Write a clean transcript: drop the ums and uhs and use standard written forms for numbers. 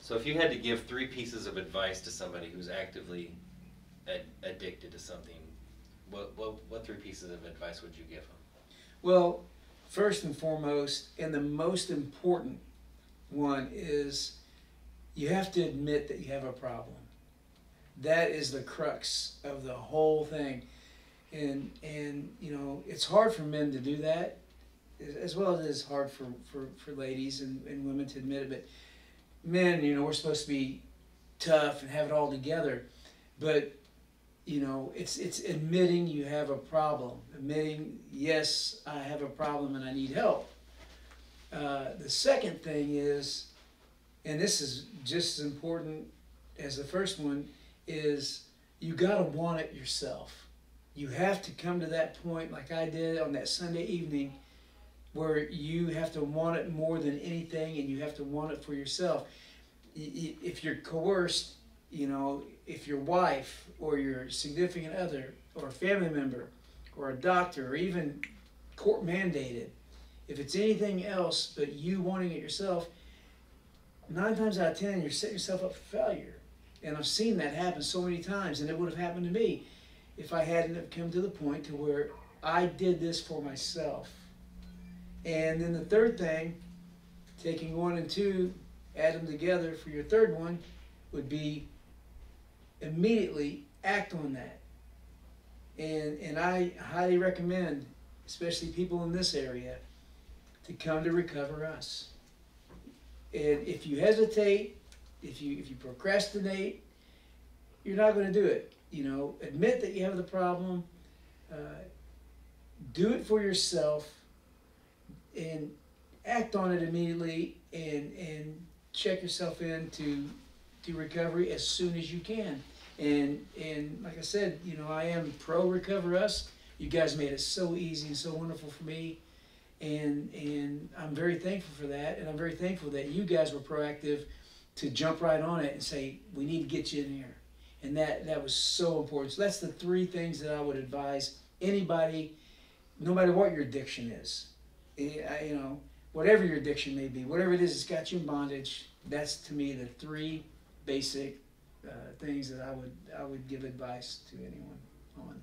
So if you had to give 3 pieces of advice to somebody who's actively addicted to something, what 3 pieces of advice would you give them? Well, first and foremost, and the most important one is you have to admit that you have a problem. That is the crux of the whole thing. And you know, it's hard for men to do that, as well as it is hard for ladies and women to admit it. But men, you know, we're supposed to be tough and have it all together. But, you know, it's admitting you have a problem. Admitting, yes, I have a problem and I need help. The second thing is, and this is just as important as the first one, is you got to want it yourself. You have to come to that point like I did on that Sunday evening where you have to want it more than anything, and you have to want it for yourself. If you're coerced, you know, if your wife or your significant other or a family member or a doctor or even court mandated, if it's anything else but you wanting it yourself, 9 times out of 10 you're setting yourself up for failure. And I've seen that happen so many times, and it would have happened to me if I hadn't have come to the point to where I did this for myself. And then the third thing, taking 1 and 2, add them together for your third one, would be immediately act on that. And I highly recommend, especially people in this area, to come to Recoverus. And if you hesitate, if you procrastinate, you're not going to do it. You know, admit that you have the problem, do it for yourself, and act on it immediately, and check yourself into recovery as soon as you can. And like I said, you know, I am pro Recoverus. You guys made it so easy and so wonderful for me, and I'm very thankful for that. And I'm very thankful that you guys were proactive to jump right on it and say, we need to get you in here. And that was so important. So that's the 3 things that I would advise anybody, no matter what your addiction is. You know, whatever your addiction may be, whatever it is that's got you in bondage, that's to me the 3 basic things that I would give advice to anyone on.